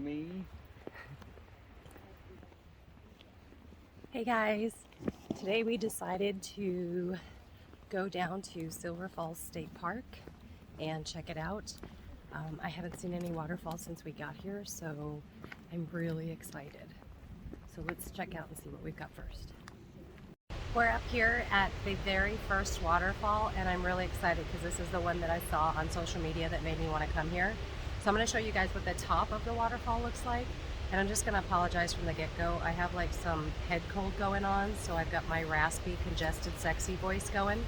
me. Hey guys, today we decided to go down to Silver Falls State Park and check it out. I haven't seen any waterfalls since we got here, so I'm really excited. So let's check out and see what we've got first. We're up here at the very first waterfall, and I'm really excited because this is the one that I saw on social media that made me want to come here. So I'm going to show you guys what the top of the waterfall looks like, and I'm just going to apologize from the get-go. I have like some head cold going on, so I've got my raspy, congested, sexy voice going.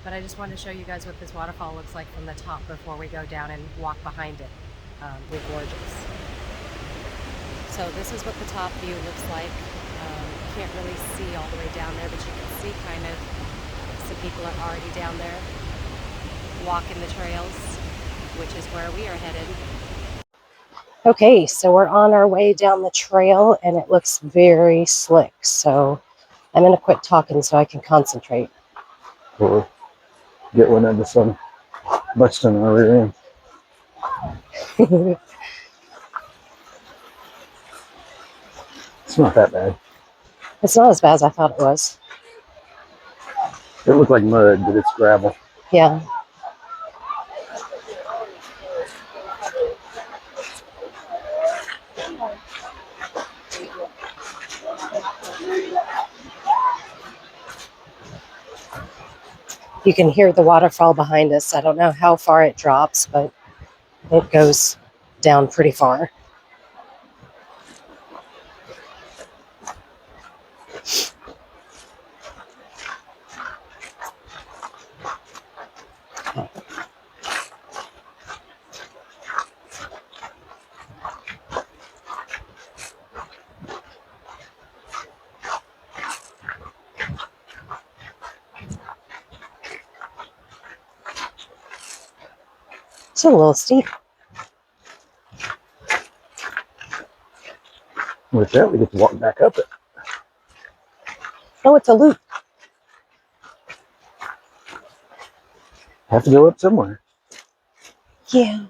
But I just wanted to show you guys what this waterfall looks like from the top before we go down and walk behind it. We're gorgeous. So this is what the top view looks like. You can't really see all the way down there, but you can see kind of some people are already down there walking the trails, which is where we are headed. Okay, so we're on our way down the trail and it looks very slick. So I'm going to quit talking so I can concentrate. Or get one of the sun busting our rear end. It's not that bad. It's not as bad as I thought it was. It looked like mud, but it's gravel. Yeah. You can hear the waterfall behind us. I don't know how far it drops, but it goes down pretty far. It's a little steep. With that, we get to walk back up it. Oh, it's a loop. Have to go up somewhere. Yeah.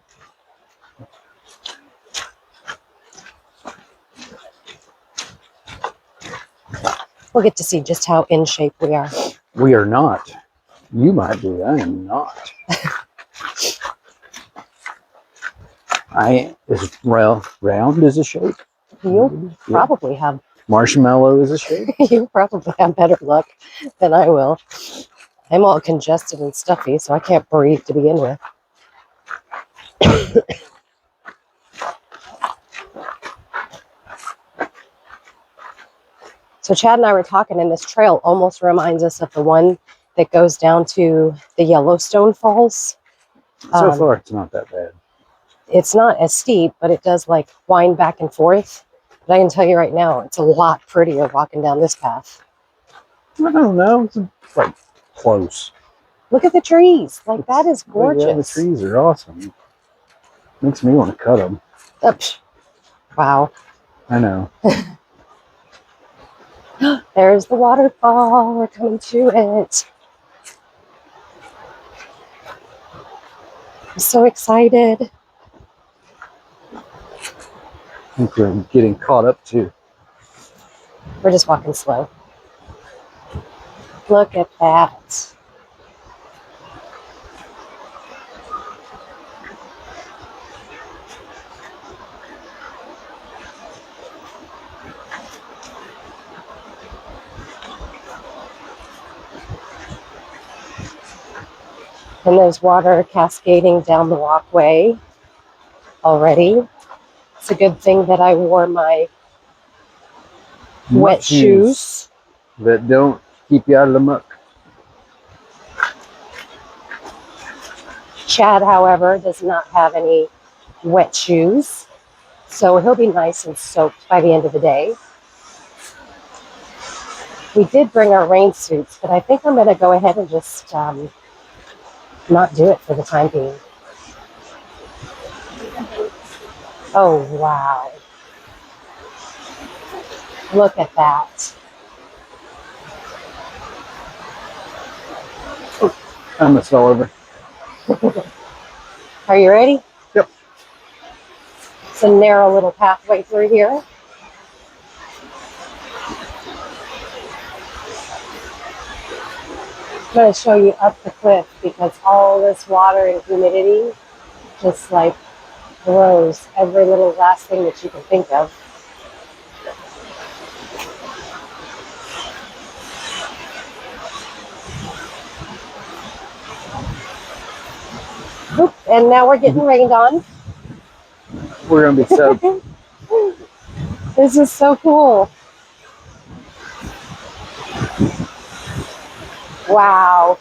We'll get to see just how in shape we are. We are not. You might be. I am not. Is round is a shape. You probably have. Marshmallow is a shape. You probably have better luck than I will. I'm all congested and stuffy, so I can't breathe to begin with. So Chad and I were talking, and this trail almost reminds us of the one that goes down to the Yellowstone Falls. So far, it's not that bad. It's not as steep, but it does like wind back and forth. But I can tell you right now, it's a lot prettier walking down this path. I don't know. It's like close. Look at the trees. Like, that is gorgeous. Yeah, the trees are awesome. Makes me want to cut them. Wow. I know. There's the waterfall. We're coming to it. I'm so excited. I think we're getting caught up too. We're just walking slow. Look at that. And there's water cascading down the walkway already. It's a good thing that I wore my wet shoes that don't keep you out of the muck. Chad, however, does not have any wet shoes, so he'll be nice and soaked by the end of the day. We did bring our rain suits, but I think I'm going to go ahead and just not do it for the time being. Oh, wow. Look at that. I almost fell over. Are you ready? Yep. It's a narrow little pathway through here. I'm going to show you up the cliff because all this water and humidity just like grows every little last thing that you can think of. Oop, and now we're getting rained on. We're gonna be soaked. This is so cool. Wow.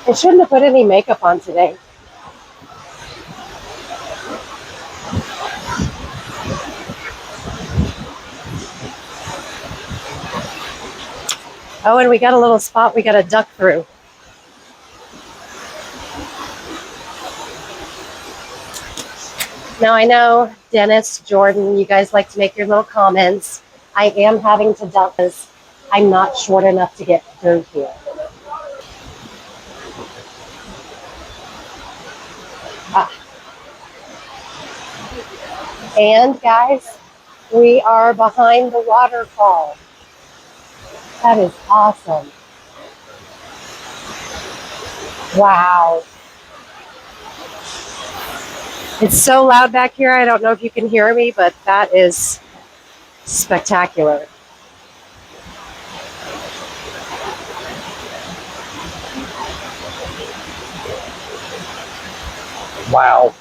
I shouldn't have put any makeup on today. Oh, and we got a little spot we got to duck through. Now I know, Dennis, Jordan, you guys like to make your little comments. I am having to duck because I'm not short enough to get through here. Ah. And guys, we are behind the waterfall. That is awesome. Wow. It's so loud back here. I don't know if you can hear me, but that is spectacular. Wow.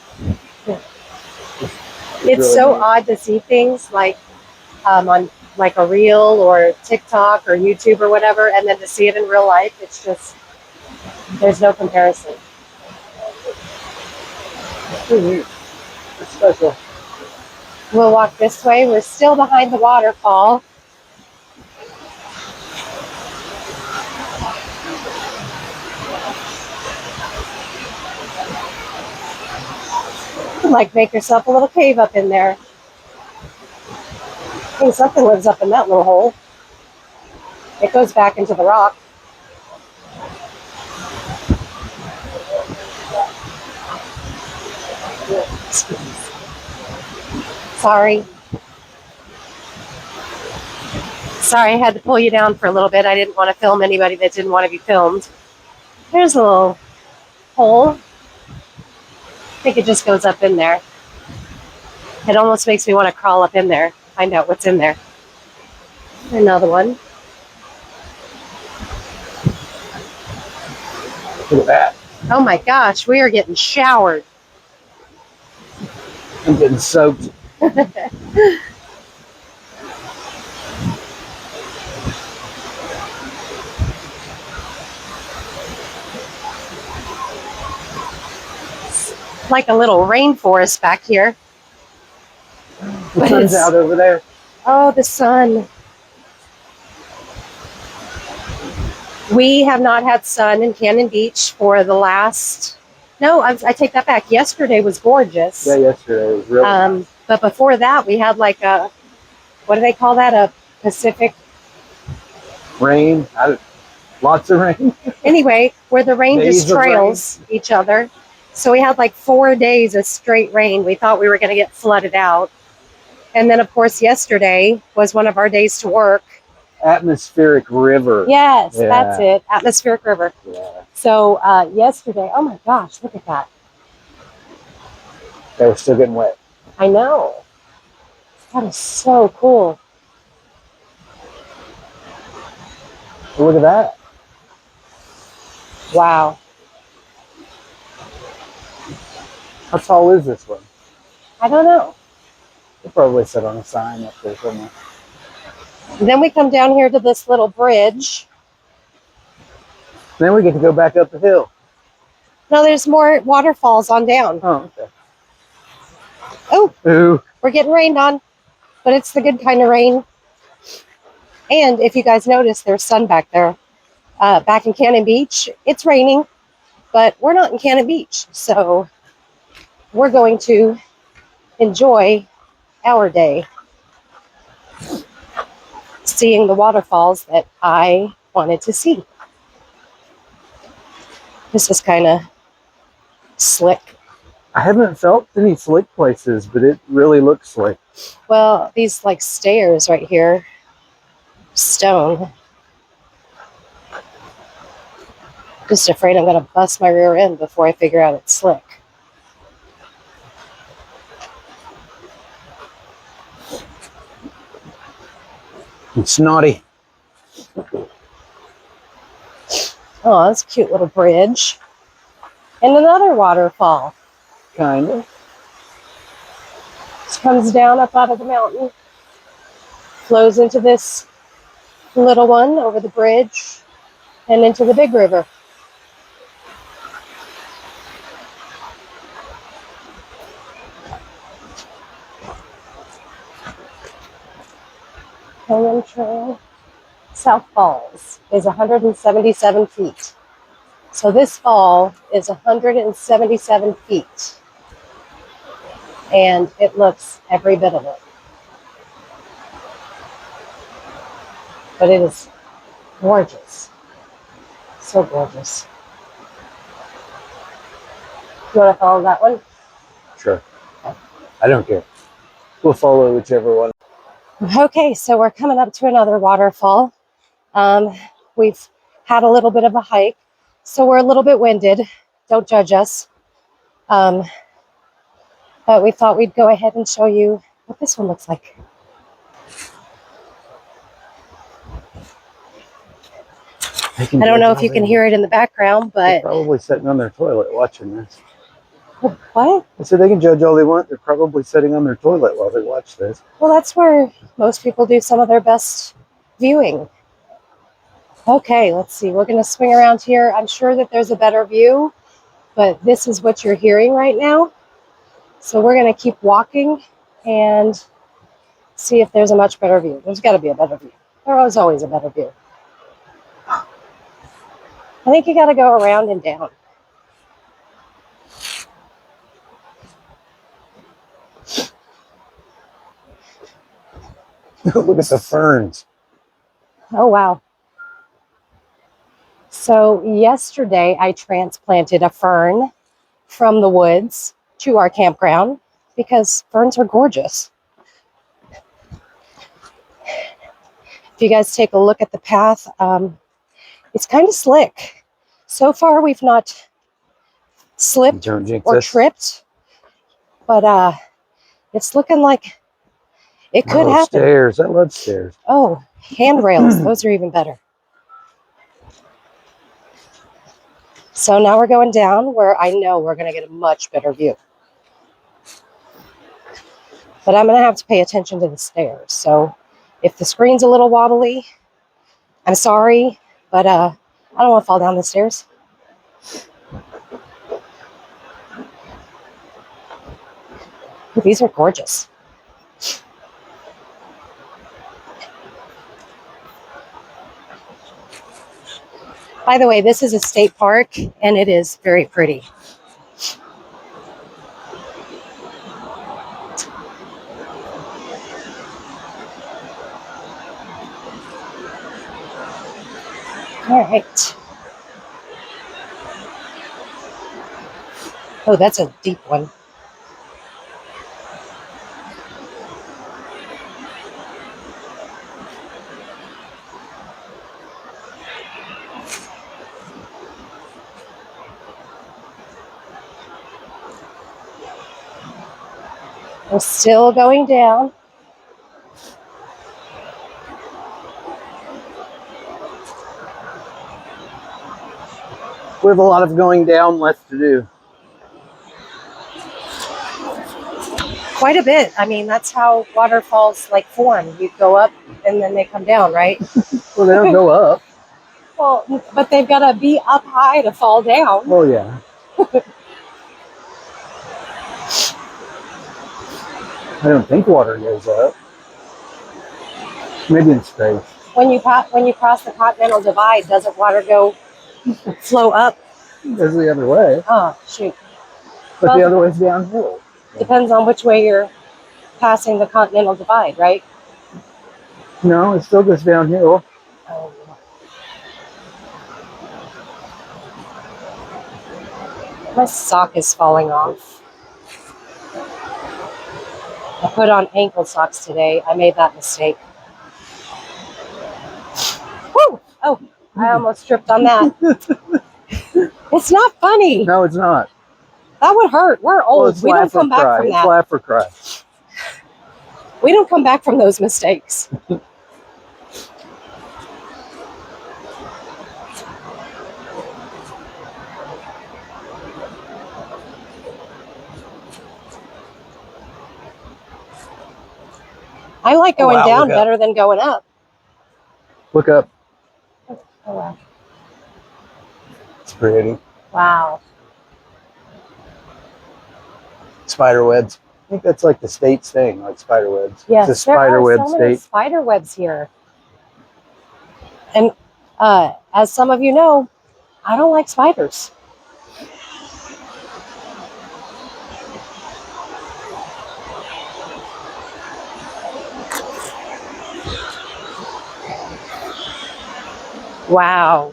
It's really so neat. odd to see things like on like a reel or TikTok or YouTube or whatever, and then to see it in real life, it's just, there's no comparison. It's special. We'll walk this way. We're still behind the waterfall. You can like make yourself a little cave up in there. I think something lives up in that little hole. It goes back into the rock. Sorry. Sorry, I had to pull you down for a little bit. I didn't want to film anybody that didn't want to be filmed. There's a little hole. I think it just goes up in there. It almost makes me want to crawl up in there, find out what's in there. Another one. Look at that. Oh my gosh, we are getting showered. I'm getting soaked. Like a little rainforest back here. The sun's out over there. Oh, the sun. We have not had sun in Cannon Beach for the last... No, I take that back. Yesterday was gorgeous. Yeah, yesterday was really nice. But before that, we had like a... What do they call that? A Pacific... Rain. Lots of rain. Anyway, where the rain just trails each other. So we had like 4 days of straight rain. We thought we were going to get flooded out. And then, of course, yesterday was one of our days to work. Atmospheric river. Yes, yeah. That's it. Atmospheric river. Yeah. So yesterday, oh my gosh, look at that. They were still getting wet. I know. That is so cool. Look at that. Wow. How tall is this one? I don't know. They'll probably sit on a sign up there somewhere. And then we come down here to this little bridge. Then we get to go back up the hill. No, there's more waterfalls on down. Oh, okay. Oh, ooh. We're getting rained on, but it's the good kind of rain. And if you guys notice, there's sun back there. Back in Cannon Beach, it's raining, but we're not in Cannon Beach. So we're going to enjoy our day. seeing the waterfalls that I wanted to see. This is kind of slick. I haven't felt any slick places, but it really looks slick. Well, these like stairs right here, stone. Just afraid I'm going to bust my rear end before I figure out it's slick. It's naughty. Oh, that's a cute little bridge. And another waterfall. Kind of. This comes down up out of the mountain, flows into this little one over the bridge, and into the big river. Canyon Trail. South Falls is 177 feet. So this fall is 177 feet. And it looks every bit of it. But it is gorgeous. So gorgeous. You want to follow that one? Sure. I don't care. We'll follow whichever one. Okay, so we're coming up to another waterfall. We've had a little bit of a hike, so we're a little bit winded. Don't judge us. But we thought we'd go ahead and show you what this one looks like. I don't know if you can hear it in the background, but they're probably sitting on their toilet watching this. What? I said they can judge all they want. They're probably sitting on their toilet while they watch this. Well, that's where most people do some of their best viewing. Okay, let's see. We're going to swing around here. I'm sure that there's a better view, but this is what you're hearing right now. So we're going to keep walking and see if there's a much better view. There's got to be a better view. There is always a better view. I think you got to go around and down. Look at the ferns. Oh, wow. So yesterday I transplanted a fern from the woods to our campground because ferns are gorgeous. If you guys take a look at the path, it's kind of slick. So far we've not slipped or tripped, but it's looking like it could happen. Stairs. I love stairs. Oh, handrails. Those are even better. So now we're going down where I know we're going to get a much better view. But I'm going to have to pay attention to the stairs. So if the screen's a little wobbly, I'm sorry, but I don't want to fall down the stairs. These are gorgeous. By the way, this is a state park, and it is very pretty. All right. Oh, that's a deep one. We're still going down. We have a lot of going down left to do. Quite a bit. I mean, that's how waterfalls like form. You go up and then they come down, right? Well, they don't go up. Well, but they've got to be up high to fall down. Oh, yeah. I don't think water goes up. Maybe in space. When you cross the Continental Divide, doesn't water flow up? It goes the other way. Oh, shoot. But well, the other way's downhill. Depends on which way you're passing the Continental Divide, right? No, it still goes downhill. Oh. My sock is falling off. I put on ankle socks today. I made that mistake. Woo! Oh, I almost tripped on that. It's not funny. No, it's not. That would hurt. We're old. Well, it's We don't laugh or come back cry. from It's that. laugh or cry. We don't come back from those mistakes. I like going wow, down look up. better than going up. Look up. Oh, wow. It's pretty. Wow. Spider webs. I think that's like the state's thing, like spider webs. Yes, it's a there spider are web so many state. spider webs here. And as some of you know, I don't like spiders. Wow.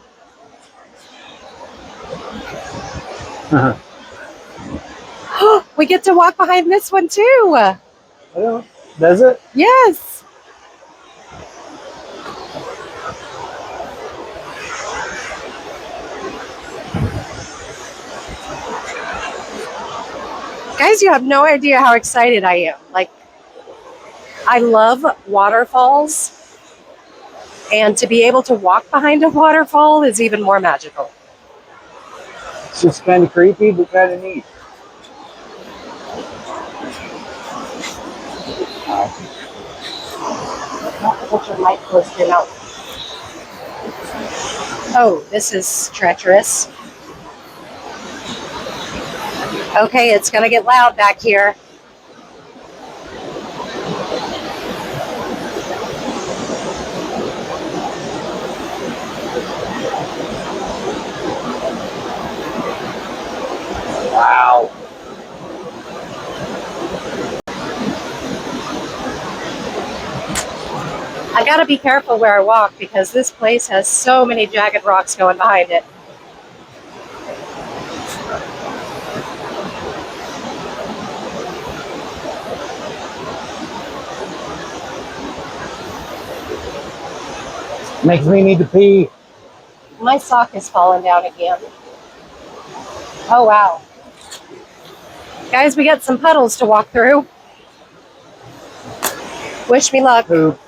We get to walk behind this one too. Does it? Yes. Guys, you have no idea how excited I am. Like, I love waterfalls. And to be able to walk behind a waterfall is even more magical. It's just kind of creepy, but kind of neat. Put your mic close to your mouth. Oh, this is treacherous. Okay, it's going to get loud back here. Wow. I got to be careful where I walk because this place has so many jagged rocks going behind it. Makes me need to pee. My sock is falling down again. Oh, wow. Guys, we got some puddles to walk through. Wish me luck. Poop.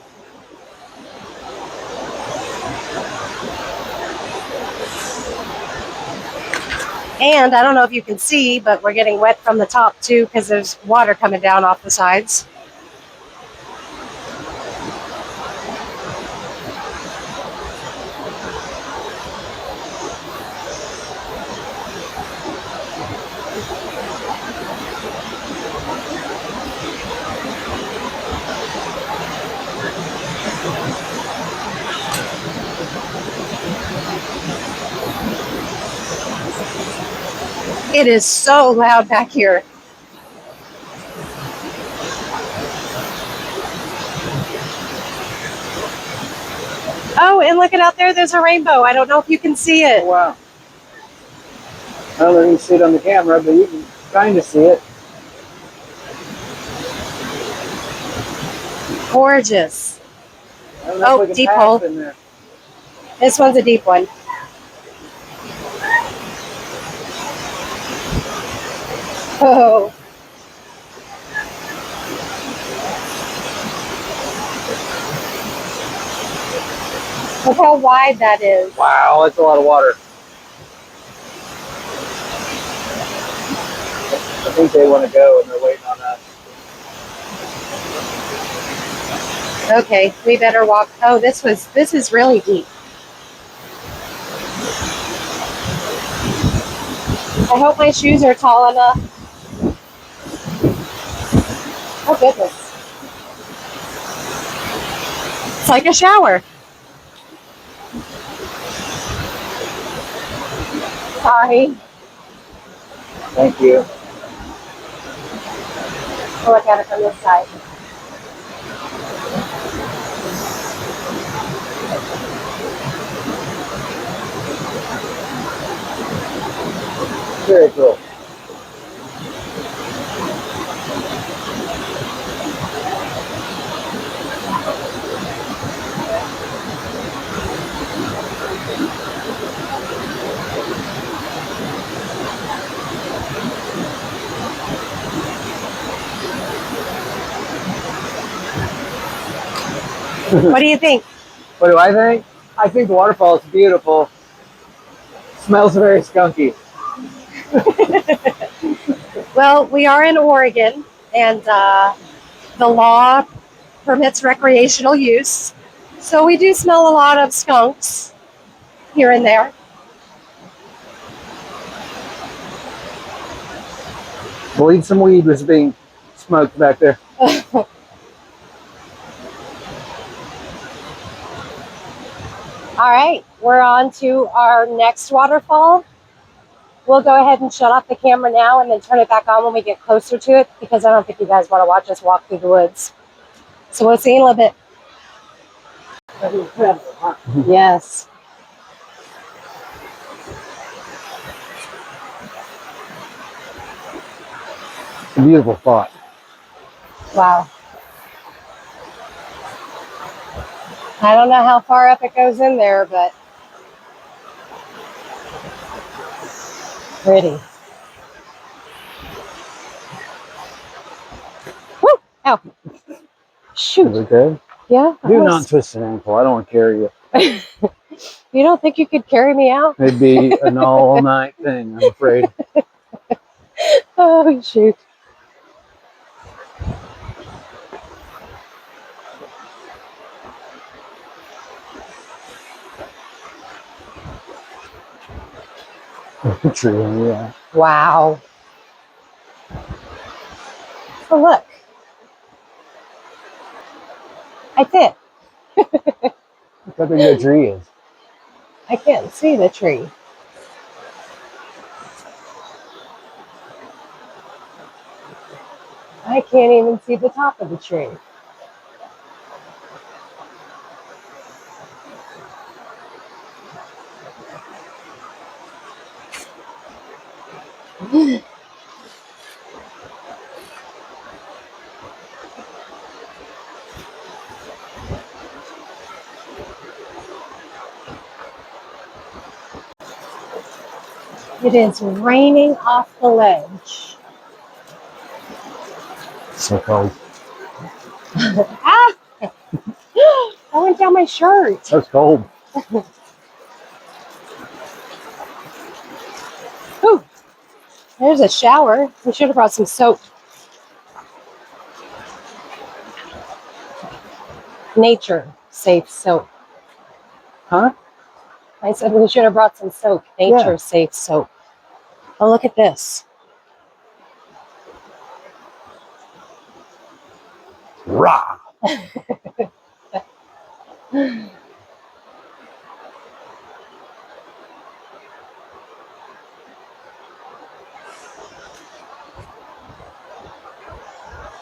And I don't know if you can see, but we're getting wet from the top too because there's water coming down off the sides. It is so loud back here. Oh, and look at out there, there's a rainbow. I don't know if you can see it. Oh, wow. I don't know if you can see it on the camera, but you can kind of see it. Gorgeous. I don't know if we can deep pass hole. in there. This one's a deep one. Oh. Look how wide that is. Wow, that's a lot of water. I think they want to go and they're waiting on us. Okay, we better walk. Oh, this is really deep. I hope my shoes are tall enough. Oh goodness. It's like a shower. Sorry. Thank you. I'll look at it from this side. Very cool. What do you think? What do I think? I think the waterfall is beautiful. Smells very skunky. Well, we are in Oregon, and the law permits recreational use. So we do smell a lot of skunks here and there. I believe some weed was being smoked back there. All right, we're on to our next waterfall. We'll go ahead and shut off the camera now and then turn it back on when we get closer to it, because I don't think you guys want to watch us walk through the woods. So we'll see you in a little bit. Yes. It's a beautiful spot. Wow. I don't know how far up it goes in there, but pretty. Woo! Ow. Shoot. Is it good? Yeah. Do not twist an ankle. I don't want to carry you. You don't think you could carry me out? It'd be an all-night thing, I'm afraid. Oh, shoot. True, yeah. Wow. Oh, look. I did. Look how big that tree is. I can't see the tree. I can't even see the top of the tree. It is raining off the ledge. So cold. Ah! I went down my shirt. That's cold. Ooh, there's a shower. We should have brought some soap. Nature safe soap. Huh? I said we should have brought some soap. Nature safe soap. Oh, look at this. Rah! These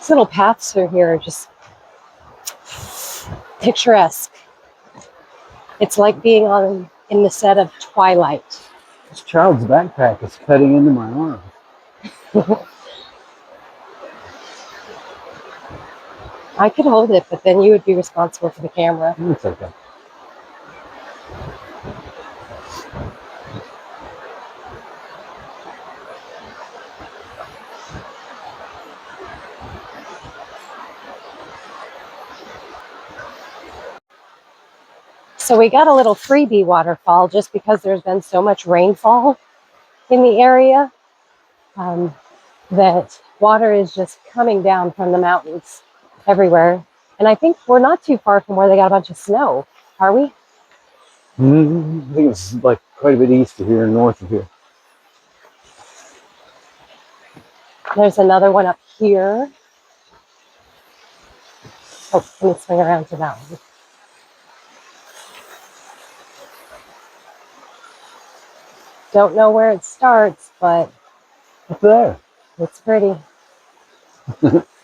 little paths through here are just picturesque. It's like being in the set of Twilight. This child's backpack is cutting into my arm. I could hold it, but then you would be responsible for the camera. It's okay. So we got a little freebie waterfall just because there's been so much rainfall in the area that water is just coming down from the mountains everywhere. And I think we're not too far from where they got a bunch of snow, are we? I think it's like quite a bit east of here and north of here. There's another one up here. Oh, let me swing around to that one. Don't know where it starts, but Up there. it's pretty.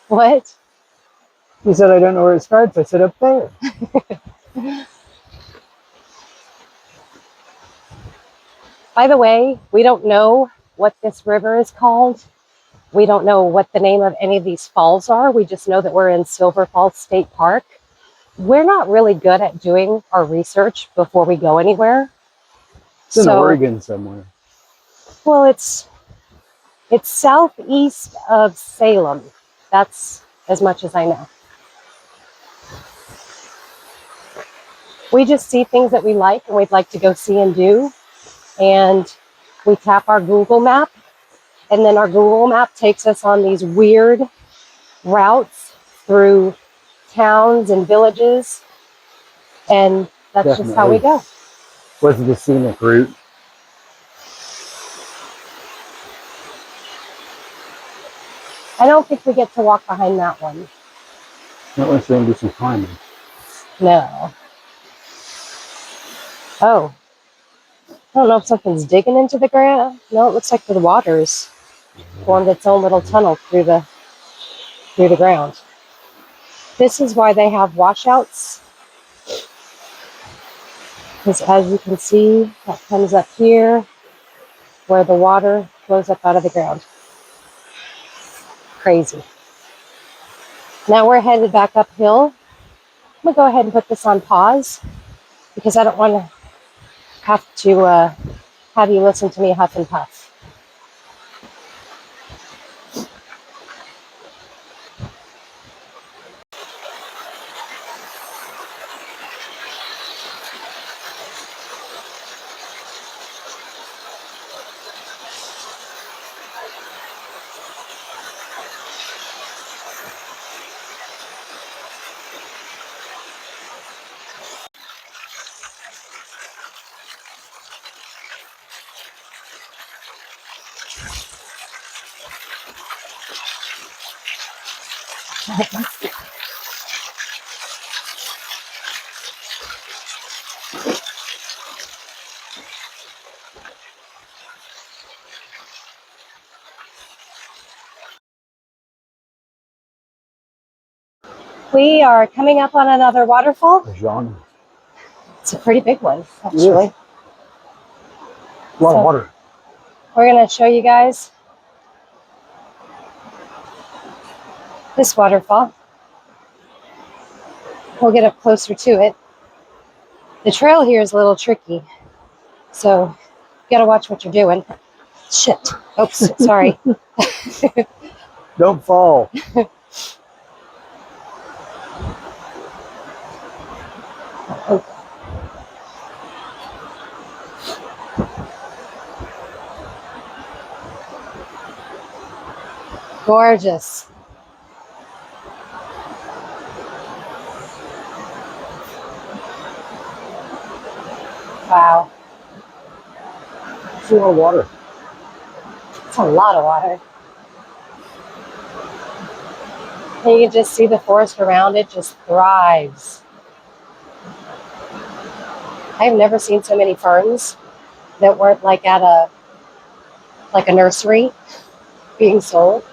What? You said I don't know where it starts. I said up there. By the way, we don't know what this river is called. We don't know what the name of any of these falls are. We just know that we're in Silver Falls State Park. We're not really good at doing our research before we go anywhere. It's in So, Oregon somewhere. well, it's southeast of Salem. That's as much as I know. We just see things that we like and we'd like to go see and do. And we tap our Google map, and then our Google map takes us on these weird routes through towns and villages. And that's just how we go. What's the scenic route? I don't think we get to walk behind that one. Not unless you're going to do some climbing. No. Oh. I don't know if something's digging into the ground. No, it looks like the water's formed its own little tunnel through the ground. This is why they have washouts. Because as you can see, that comes up here where the water flows up out of the ground. Crazy. Now we're headed back uphill. I'm going to go ahead and put this on pause because I don't want to have you listen to me huff and puff. We are coming up on another waterfall. John. It's a pretty big one, actually. Yeah. A lot of water. We're going to show you guys this waterfall. We'll get up closer to it. The trail here is a little tricky, so you got to watch what you're doing. Shit. Oops, sorry. Don't fall. Gorgeous. Wow. It's a lot of water. It's a lot of water. And you can just see the forest around it just thrives. I've never seen so many ferns that weren't like at a nursery being sold.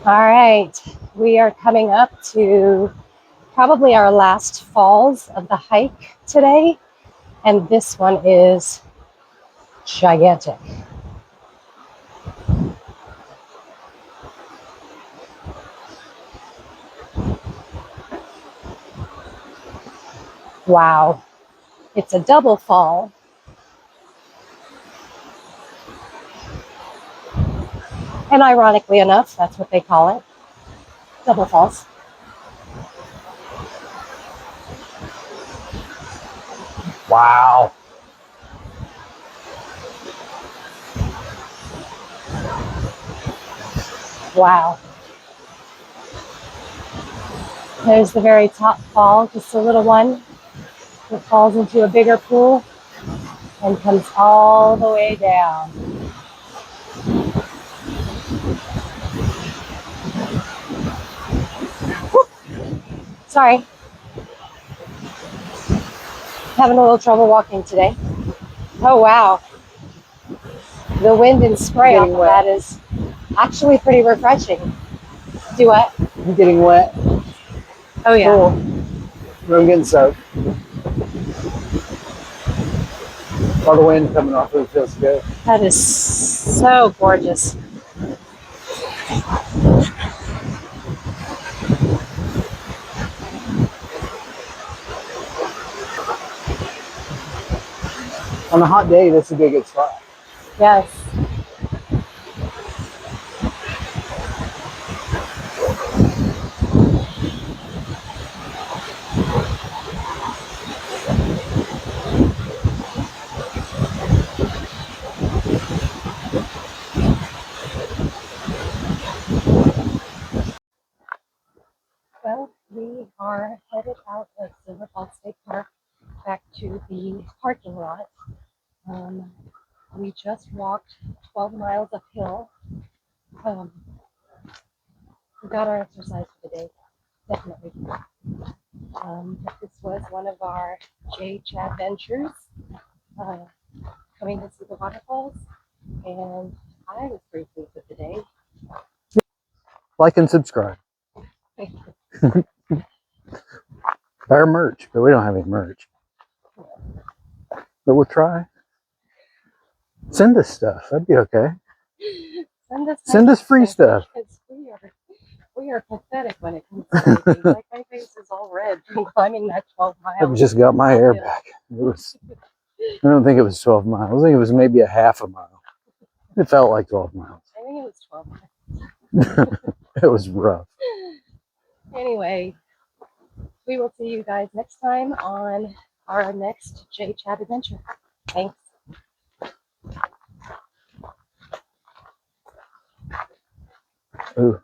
All right, we are coming up to probably our last falls of the hike today, and this one is gigantic. Wow, it's a double fall. And ironically enough, that's what they call it, double falls. Wow. Wow. There's the very top fall, just a little one that falls into a bigger pool and comes all the way down. Woo. Sorry. Having a little trouble walking today. Oh, wow. The wind and spray off of that is actually pretty refreshing. Do what? You getting wet? Oh yeah. Cool. I'm getting soaked. All the wind coming off of it feels good. That is so gorgeous. On a hot day, this would be a good spot. Yes. Well, we are headed out of Silver Falls State Park back to the parking lot. We just walked 12 miles uphill. Um, we got our exercise for the day, definitely. This was one of our J-Chat ventures, uh, coming to see the waterfalls, and I was pretty pleased with the day. Like and subscribe. Buy our merch, but we don't have any merch. But we'll try. Send us stuff. That'd be okay. Send us free stuff. Because we are pathetic when it comes to anything. Like my face is all red from climbing that 12 I miles. just got my hair back. I don't think it was 12 miles. I think it was maybe a half a mile. It felt like 12 miles. I think it was 12 miles. It was rough. Anyway, we will see you guys next time on our next J-Chat adventure. Thanks. Ooh.